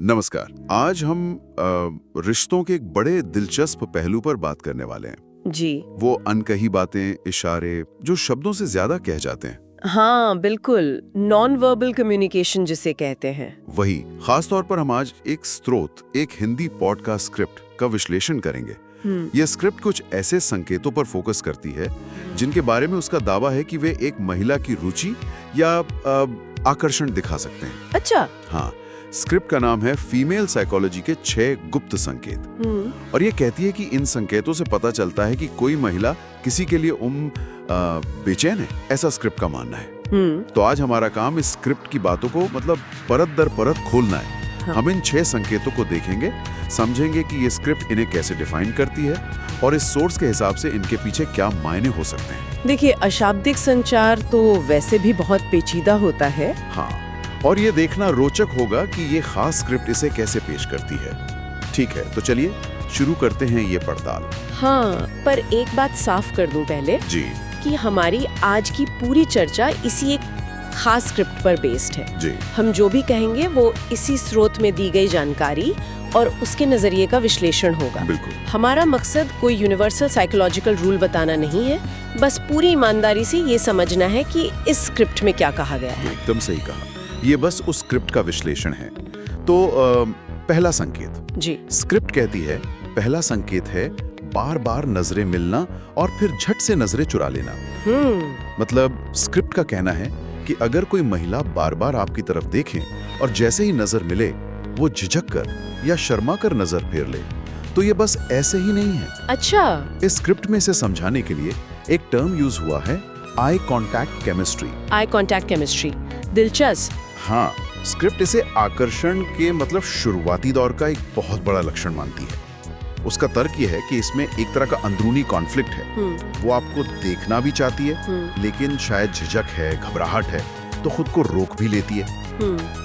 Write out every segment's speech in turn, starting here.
नमस्कार। आज हम रिश्तों के एक बड़े दिलचस्प पहलू पर बात करने वाले हैं। जी वो अनकही बातें, इशारे जो शब्दों से ज्यादा कह जाते हैं। हाँ, बिल्कुल। नॉन वर्बल कम्युनिकेशन जिसे कहते हैं। वही, खास तौर पर हम आज एक स्रोत, एक हिंदी पॉडकास्ट स्क्रिप्ट का विश्लेषण करेंगे। यह स्क्रिप्ट कुछ ऐसे संकेतों पर फोकस करती है जिनके बारे में उसका दावा है कि वे एक महिला की रुचि या आकर्षण दिखा सकते हैं। अच्छा। हाँ, स्क्रिप्ट का नाम है फीमेल साइकोलॉजी के 6 गुप्त संकेत। और ये कहती है कि इन संकेतों से पता चलता है कि कोई महिला किसी के लिए बेचैन है, ऐसा स्क्रिप्ट का मानना है। तो आज हमारा काम इस स्क्रिप्ट की बातों को परत दर परत खोलना है। हाँ। हम इन 6 संकेतों को देखेंगे, समझेंगे कि ये स्क्रिप्ट इन्हें कैसे डिफाइन करती है और इस सोर्स के हिसाब से इनके पीछे क्या मायने हो सकते हैं। देखिए, अशाब्दिक संचार तो वैसे भी बहुत पेचीदा होता है। हाँ, और ये देखना रोचक होगा कि ये खास स्क्रिप्ट इसे कैसे पेश करती है। ठीक है, तो चलिए शुरू करते हैं ये पड़ताल। हाँ, पर एक बात साफ कर दूं पहले जी कि हमारी आज की पूरी चर्चा इसी एक खास स्क्रिप्ट पर बेस्ड है। जी हम जो भी कहेंगे वो इसी स्रोत में दी गई जानकारी और उसके नजरिए का विश्लेषण होगा। बिल्कुल। हमारा मकसद कोई यूनिवर्सल साइकोलॉजिकल रूल बताना नहीं है, बस पूरी ईमानदारी से ये समझना है कि इस स्क्रिप्ट में क्या कहा गया है। एकदम सही कहा, ये बस उस स्क्रिप्ट का विश्लेषण है। तो पहला संकेत जी। स्क्रिप्ट कहती है, पहला संकेत है बार बार नजरें मिलना और फिर झट से नजरें चुरा लेना। मतलब स्क्रिप्ट का कहना है कि अगर कोई महिला बार बार आपकी तरफ देखे और जैसे ही नजर मिले वो झिझक कर या शर्मा कर नजर फेर ले, तो ये बस ऐसे ही नहीं है। अच्छा। इस स्क्रिप्ट में इसे समझाने के लिए एक टर्म यूज हुआ है, eye contact chemistry. Eye contact chemistry, दिलचस्प। हाँ, स्क्रिप्ट इसे आकर्षण के शुरुआती दौर का एक बहुत बड़ा लक्षण मानती है। उसका तर्क ये है कि इसमें एक तरह का अंदरूनी कॉन्फ्लिक्ट है। वो आपको देखना भी चाहती है, लेकिन शायद झिझक है, घबराहट है, तो खुद को रोक भी लेती है।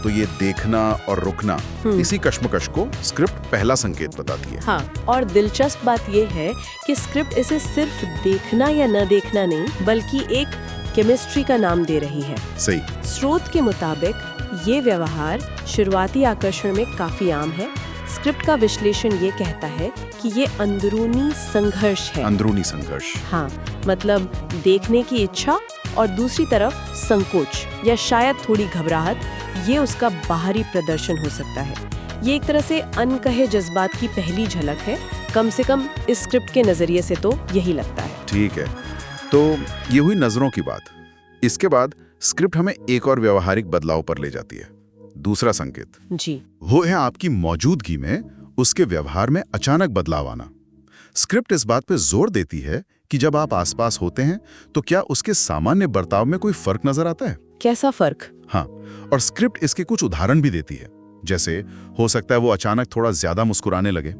तो ये देखना और रुकना, इसी कश्मकश को स्क्रिप्ट पहला संकेत बताती है। हाँ, और दिलचस्प बात ये है कि स्क्रिप्ट इसे सिर्फ देखना या न देखना नहीं, बल्कि एक केमिस्ट्री का नाम दे रही है। सही। स्रोत के मुताबिक ये व्यवहार शुरुआती आकर्षण में काफी आम है। स्क्रिप्ट का विश्लेषण ये कहता है कि ये अंदरूनी संघर्ष है। अंदरूनी संघर्ष। हाँ, मतलब देखने की इच्छा और दूसरी तरफ संकोच या शायद थोड़ी घबराहट, ये उसका बाहरी प्रदर्शन हो सकता है। ये एक तरह से अनकहे जज्बात की पहली झलक है, कम से कम इस स्क्रिप्ट के नजरिए से तो यही लगता है। ठीक है, तो ये हुई नजरों की बात। इसके बाद स्क्रिप्ट हमें एक और व्यवहारिक बदलाव पर ले जाती है। दूसरा संकेत जी, वो है आपकी मौजूदगी में उसके व्यवहार में अचानक बदलाव आना। स्क्रिप्ट इस बात पे जोर देती है कि जब आप आसपास होते हैं तो क्या उसके सामान्य बर्ताव में कोई फर्क नजर आता है। कैसा फर्क? हाँ, और स्क्रिप्ट इसके कुछ उदाहरण भी देती है। जैसे हो सकता है वो अचानक थोड़ा ज्यादा मुस्कुराने लगे,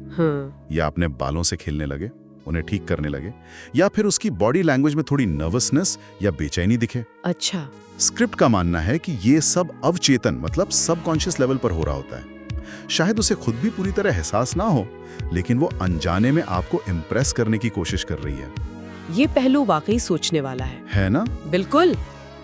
या अपने बालों से खेलने लगे, उन्हें ठीक करने लगे, या फिर उसकी बॉडी लैंग्वेज में थोड़ी नर्वसनेस या बेचैनी दिखे। अच्छा। स्क्रिप्ट का मानना है कि ये सब अवचेतन सबकॉन्शियस लेवल पर हो रहा होता है। शायद उसे खुद भी पूरी तरह एहसास ना हो, लेकिन वो अनजाने में आपको इम्प्रेस करने की कोशिश कर रही है। ये पहलू वाकई सोचने वाला है ना? बिल्कुल।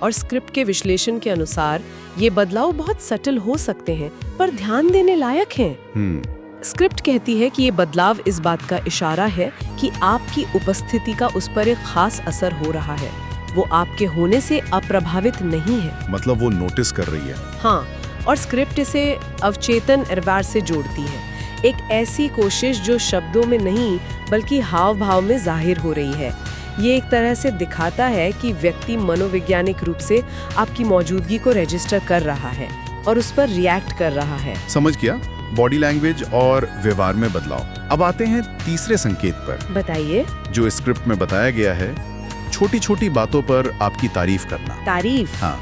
और स्क्रिप्ट के विश्लेषण के अनुसार ये बदलाव बहुत सटल हो सकते हैं, पर ध्यान देने लायक हैं। स्क्रिप्ट कहती है कि ये बदलाव इस बात का इशारा है कि आपकी उपस्थिति का उस पर एक खास असर हो रहा है। वो आपके होने से अप्रभावित नहीं है। मतलब वो नोटिस कर रही है। हाँ, और स्क्रिप्ट इसे अवचेतन व्यवहार से जोड़ती है, एक ऐसी कोशिश जो शब्दों में नहीं बल्कि हाव भाव में जाहिर हो रही है। ये एक तरह से दिखाता है कि व्यक्ति मनोवैज्ञानिक रूप से आपकी मौजूदगी को रजिस्टर कर रहा है और उस पर रिएक्ट कर रहा है। समझ गया, बॉडी लैंग्वेज और व्यवहार में बदलाव। अब आते हैं तीसरे संकेत पर। बताइए। जो स्क्रिप्ट में बताया गया है, छोटी छोटी बातों पर आपकी तारीफ करना। तारीफ? हाँ,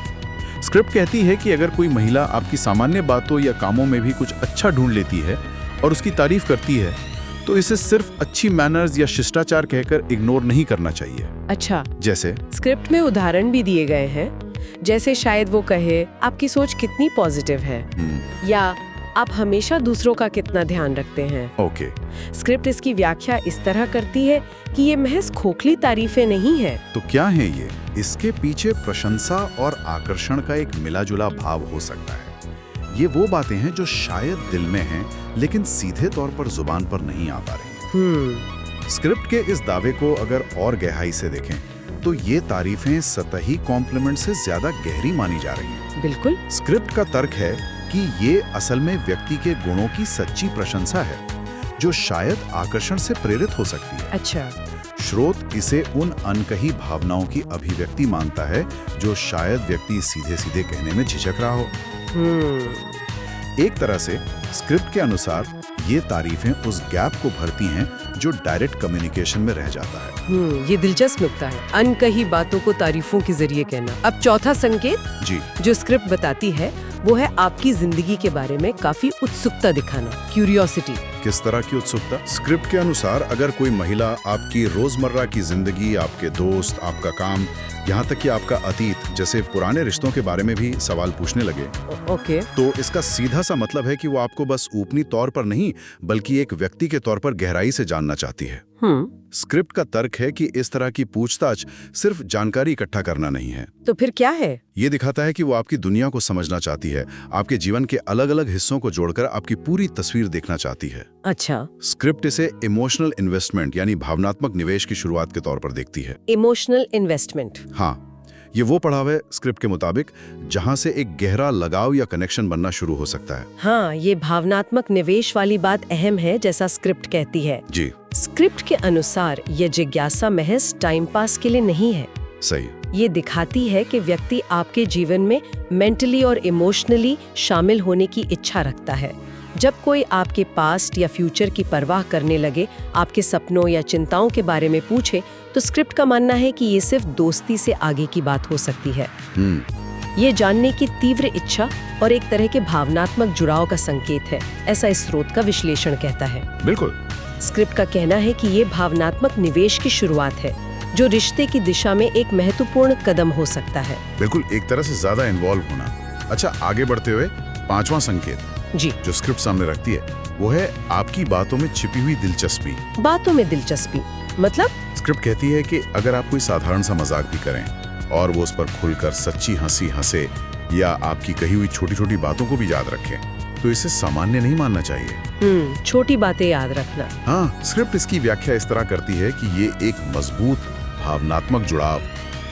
स्क्रिप्ट कहती है कि अगर कोई महिला आपकी सामान्य बातों या कामों में भी कुछ अच्छा ढूंढ लेती है और उसकी तारीफ करती है, तो इसे सिर्फ अच्छी मैनर्स या शिष्टाचार कहकर इग्नोर नहीं करना चाहिए। अच्छा। जैसे स्क्रिप्ट में उदाहरण भी दिए गए हैं, जैसे शायद वो कहे आपकी सोच कितनी पॉजिटिव है, या आप हमेशा दूसरों का कितना ध्यान रखते हैं। ओके। स्क्रिप्ट इसकी व्याख्या इस तरह करती है कि ये महज खोखली तारीफें नहीं है। तो क्या है ये? इसके पीछे प्रशंसा और आकर्षण का एक मिला जुला भाव हो सकता है। ये वो बातें हैं जो शायद दिल में हैं लेकिन सीधे तौर पर जुबान पर नहीं आ पा रही। स्क्रिप्ट के इस दावे को अगर और गहराई से देखें तो ये तारीफें सतही कॉम्प्लीमेंट से ज्यादा गहरी मानी जा रही हैं। बिल्कुल। स्क्रिप्ट का तर्क है कि ये असल में व्यक्ति के गुणों की सच्ची प्रशंसा है जो शायद आकर्षण से प्रेरित हो सकती है। अच्छा। श्रोत इसे उन अनकही भावनाओं की अभिव्यक्ति मानता है जो शायद व्यक्ति सीधे सीधे कहने में झिझक रहा हो। एक तरह से स्क्रिप्ट के अनुसार ये तारीफें उस गैप को भरती हैं जो डायरेक्ट कम्युनिकेशन में रह जाता है। ये दिलचस्प नुक्ता है, अनकही बातों को तारीफों के जरिए कहना। अब चौथा संकेत जी जो स्क्रिप्ट बताती है वो है आपकी जिंदगी के बारे में काफी उत्सुकता दिखाना, क्यूरियोसिटी। किस तरह की उत्सुकता? स्क्रिप्ट के अनुसार अगर कोई महिला आपकी रोजमर्रा की जिंदगी, आपके दोस्त, आपका काम, यहाँ तक कि आपका अतीत जैसे पुराने रिश्तों के बारे में भी सवाल पूछने लगे, ओके, तो इसका सीधा सा मतलब है कि वो आपको बस ऊपरी तौर पर नहीं बल्कि एक व्यक्ति के तौर पर गहराई से जानना चाहती है। स्क्रिप्ट का तर्क है कि इस तरह की पूछताछ सिर्फ जानकारी इकट्ठा करना नहीं है। तो फिर क्या है? ये दिखाता है कि वो आपकी दुनिया को समझना चाहती है, आपके जीवन के अलग अलग हिस्सों को जोड़कर आपकी पूरी तस्वीर देखना चाहती है। अच्छा। स्क्रिप्ट इसे इमोशनल इन्वेस्टमेंट यानी भावनात्मक निवेश की शुरुआत के तौर पर देखती है। Emotional investment. हाँ, ये वो पड़ाव है स्क्रिप्ट के मुताबिक जहां से एक गहरा लगाव या कनेक्शन बनना शुरू हो सकता है। हाँ, ये भावनात्मक निवेश वाली बात अहम है, जैसा स्क्रिप्ट कहती है। जी। स्क्रिप्ट के अनुसार ये जिज्ञासा महज टाइम पास के लिए नहीं है। सही। ये दिखाती है कि व्यक्ति आपके जीवन में मेंटली और इमोशनली शामिल होने की इच्छा रखता है। जब कोई आपके पास्ट या फ्यूचर की परवाह करने लगे, आपके सपनों या चिंताओं के बारे में पूछे, तो स्क्रिप्ट का मानना है कि ये सिर्फ दोस्ती से आगे की बात हो सकती है। ये जानने की तीव्र इच्छा और एक तरह के भावनात्मक जुड़ाव का संकेत है, ऐसा इस स्रोत का विश्लेषण कहता है। बिल्कुल। स्क्रिप्ट का कहना है कि ये भावनात्मक निवेश की शुरुआत है जो रिश्ते की दिशा में एक महत्वपूर्ण कदम हो सकता है। बिल्कुल, एक तरह से ज्यादा इन्वॉल्व होना। अच्छा, आगे बढ़ते हुए पांचवा संकेत जी जो स्क्रिप्ट सामने रखती है वो है आपकी बातों में छिपी हुई दिलचस्पी। बातों में दिलचस्पी मतलब? स्क्रिप्ट कहती है कि अगर आप कोई साधारण सा मजाक भी करें और वो उस पर खुलकर सच्ची हंसी हंसे या आपकी कही हुई छोटी छोटी बातों को भी याद रखें, तो इसे सामान्य नहीं मानना चाहिए। छोटी बातें याद रखना। हाँ, स्क्रिप्ट इसकी व्याख्या इस तरह करती है कि ये एक मजबूत भावनात्मक जुड़ाव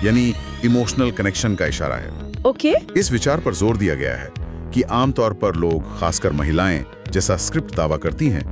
यानी इमोशनल कनेक्शन का इशारा है। ओके। इस विचार पर जोर दिया गया है कि आमतौर पर लोग, खासकर महिलाएं, जैसा स्क्रिप्ट दावा करती हैं,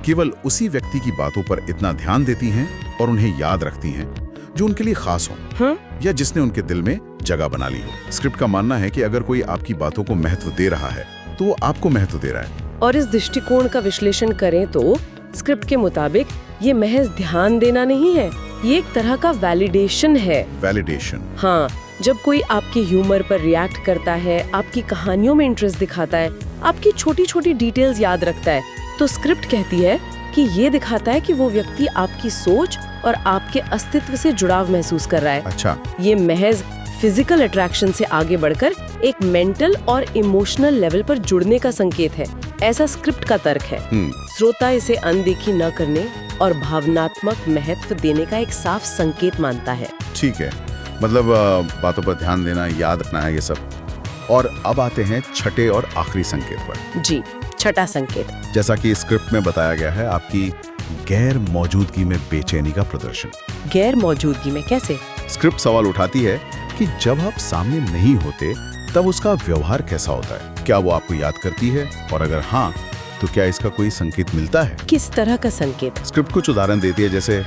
केवल उसी व्यक्ति की बातों पर इतना ध्यान देती हैं और उन्हें याद रखती हैं जो उनके लिए खास हो या जिसने उनके दिल में जगह बना ली हो। स्क्रिप्ट का मानना है कि अगर कोई आपकी बातों को महत्व दे रहा है तो वो आपको महत्व दे रहा है। और इस दृष्टिकोण का विश्लेषण करें तो स्क्रिप्ट के मुताबिक ये महज ध्यान देना नहीं है, ये एक तरह का वैलिडेशन है। वैलिडेशन? हाँ, जब कोई आपके ह्यूमर पर रिएक्ट करता है, आपकी कहानियों में इंटरेस्ट दिखाता है, आपकी छोटी छोटी डिटेल्स याद रखता है, तो स्क्रिप्ट कहती है कि ये दिखाता है कि वो व्यक्ति आपकी सोच और आपके अस्तित्व से जुड़ाव महसूस कर रहा है। अच्छा। ये महज फिजिकल अट्रैक्शन से आगे बढ़कर एक मेंटल और इमोशनल लेवल पर जुड़ने का संकेत है, ऐसा स्क्रिप्ट का तर्क है। श्रोता इसे अनदेखी न करने और भावनात्मक महत्व देने का एक साफ संकेत मानता है। ठीक है, मतलब बातों पर ध्यान देना, याद रखना है ये सब। और अब आते हैं छठे और आखिरी संकेत पर। जी, छठा संकेत। जैसा कि स्क्रिप्ट में बताया गया है, आपकी गैर मौजूदगी में बेचैनी का प्रदर्शन। गैर मौजूदगी में कैसे? स्क्रिप्ट सवाल उठाती है कि जब आप सामने नहीं होते तब उसका व्यवहार कैसा होता है? क्या वो आपको याद करती है? और अगर हाँ, तो क्या इसका कोई संकेत मिलता है? किस तरह का संकेत? स्क्रिप्ट कुछ उदाहरण देती है, जैसे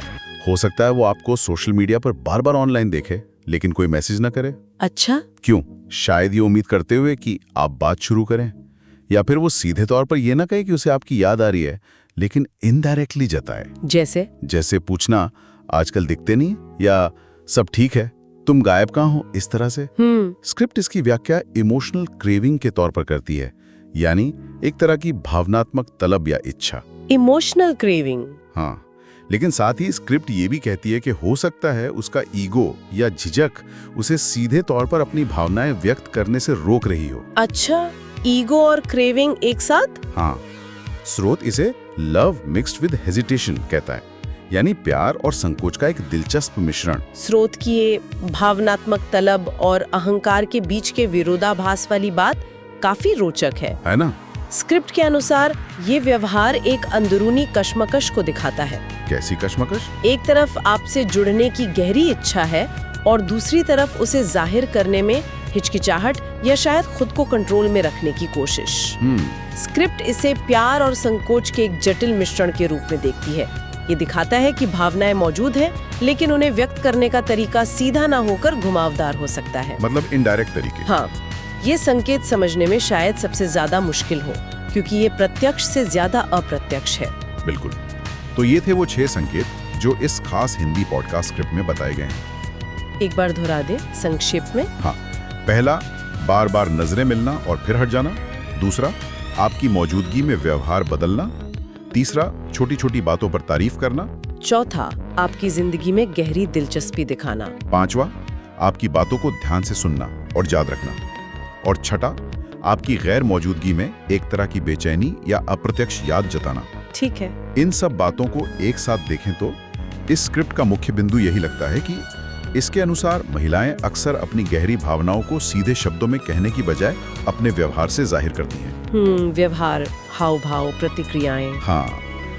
हो सकता है वो आपको सोशल मीडिया पर बार बार ऑनलाइन देखे लेकिन कोई मैसेज ना करे। अच्छा। क्यों? शायद ये उम्मीद करते हुए कि आप बात शुरू करें। या फिर वो सीधे तौर पर ये ना कहे कि उसे आपकी याद आ रही है, लेकिन इनडायरेक्टली जताए। जैसे पूछना, आजकल दिखते नहीं, या सब ठीक है, तुम गायब कहाँ हो, इस तरह से। स्क्रिप्ट इसकी व्याख्या इमोशनल क्रेविंग के तौर पर करती है, यानी एक तरह की भावनात्मक तलब या इच्छा। Emotional craving. हाँ, लेकिन साथ ही स्क्रिप्ट ये भी कहती है कि हो सकता है उसका ईगो या झिझक उसे सीधे तौर पर अपनी भावनाएं व्यक्त करने से रोक रही हो। अच्छा, ईगो और क्रेविंग एक साथ? हाँ, स्रोत इसे लव मिक्स्ड विद हेजिटेशन कहता है, यानी प्यार और संकोच का एक दिलचस्प मिश्रण। स्रोत की ये भावनात्मक तलब और अहंकार के बीच के विरोधाभास वाली बात काफी रोचक है ना? स्क्रिप्ट के अनुसार ये व्यवहार एक अंदरूनी कश्मकश को दिखाता है। कैसी कश्मकश? एक तरफ आपसे जुड़ने की गहरी इच्छा है और दूसरी तरफ उसे जाहिर करने में हिचकिचाहट या शायद खुद को कंट्रोल में रखने की कोशिश। स्क्रिप्ट इसे प्यार और संकोच के एक जटिल मिश्रण के रूप में देखती है। ये दिखाता है कि भावनाएं मौजूद हैं, लेकिन उन्हें व्यक्त करने का तरीका सीधा ना होकर घुमावदार हो सकता है। मतलब इनडायरेक्ट तरीके। हाँ, ये संकेत समझने में शायद सबसे ज्यादा मुश्किल हो, क्योंकि ये प्रत्यक्ष से ज्यादा अप्रत्यक्ष है। बिल्कुल। तो ये थे वो 6 संकेत जो इस खास हिंदी पॉडकास्ट स्क्रिप्ट में बताए गए हैं। एक बार दोहरा दे संक्षेप में। हाँ, पहला, बार बार नजरें मिलना और फिर हट जाना। दूसरा, आपकी मौजूदगी में व्यवहार बदलना। तीसरा, छोटी छोटी बातों पर तारीफ करना। चौथा, आपकी जिंदगी में गहरी दिलचस्पी दिखाना। पांचवा, आपकी बातों को ध्यान से सुनना और याद रखना। और छठा, आपकी गैर मौजूदगी में एक तरह की बेचैनी या अप्रत्यक्ष याद जताना। ठीक है। इन सब बातों को एक साथ देखें तो इस स्क्रिप्ट का मुख्य बिंदु यही लगता है कि इसके अनुसार महिलाएं अक्सर अपनी गहरी भावनाओं को सीधे शब्दों में कहने की बजाय अपने व्यवहार से जाहिर करती हैं। व्यवहार, हाव भाव, प्रतिक्रियाएं। हाँ,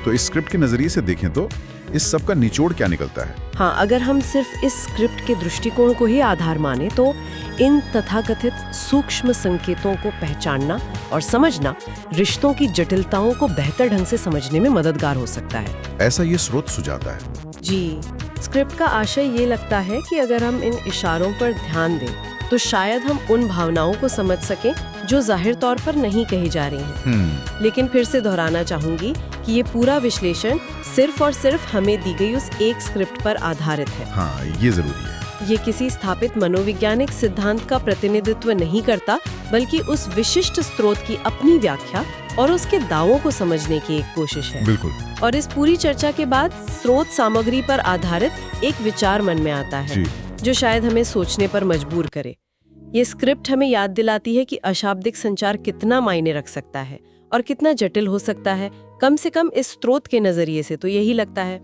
तो इस स्क्रिप्ट के नजरिए से देखें तो इस सब का निचोड़ क्या निकलता है? हाँ, अगर हम सिर्फ इस स्क्रिप्ट के दृष्टिकोण को ही आधार माने तो इन तथाकथित सूक्ष्म संकेतों को पहचानना और समझना रिश्तों की जटिलताओं को बेहतर ढंग से समझने में मददगार हो सकता है। ऐसा ये स्रोत सुझाता है। जी, स्क्रिप्ट का आशय ये लगता है कि अगर हम इन इशारों पर ध्यान दें तो शायद हम उन भावनाओं को समझ सकें जो जाहिर तौर पर नहीं कही जा रही हैं। लेकिन फिर से दोहराना चाहूंगी कि ये पूरा विश्लेषण सिर्फ और सिर्फ हमें दी गई उस एक स्क्रिप्ट पर आधारित है। हाँ, ये जरूरी है। ये किसी स्थापित मनोवैज्ञानिक सिद्धांत का प्रतिनिधित्व नहीं करता, बल्कि उस विशिष्ट स्रोत की अपनी व्याख्या और उसके दावों को समझने की एक कोशिश है। बिल्कुल। और इस पूरी चर्चा के बाद स्रोत सामग्री पर आधारित एक विचार मन में आता है जो शायद हमें सोचने पर मजबूर करे। ये स्क्रिप्ट हमें याद दिलाती है कि अशाब्दिक संचार कितना मायने रख सकता है और कितना जटिल हो सकता है, कम से कम इस स्रोत के नजरिए से तो यही लगता है।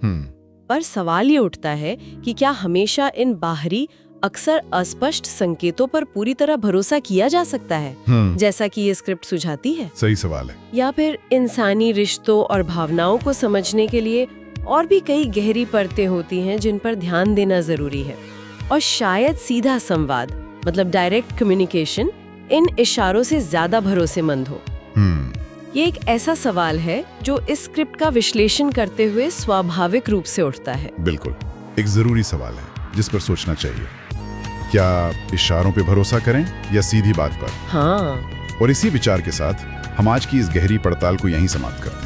पर सवाल ये उठता है कि क्या हमेशा इन बाहरी, अक्सर अस्पष्ट संकेतों पर पूरी तरह भरोसा किया जा सकता है, जैसा कि ये स्क्रिप्ट सुझाती है? सही सवाल है। या फिर इंसानी रिश्तों और भावनाओं को समझने के लिए और भी कई गहरी परतें होती हैं जिन पर ध्यान देना जरूरी है, और शायद सीधा संवाद, मतलब डायरेक्ट कम्युनिकेशन, इन इशारों से ज्यादा भरोसेमंद हो। ये एक ऐसा सवाल है जो इस स्क्रिप्ट का विश्लेषण करते हुए स्वाभाविक रूप से उठता है। बिल्कुल, एक जरूरी सवाल है जिस पर सोचना चाहिए। क्या इशारों पे भरोसा करें या सीधी बात पर? हाँ। और इसी विचार के साथ हम आज की इस गहरी पड़ताल को यहीं समाप्त करते हैं।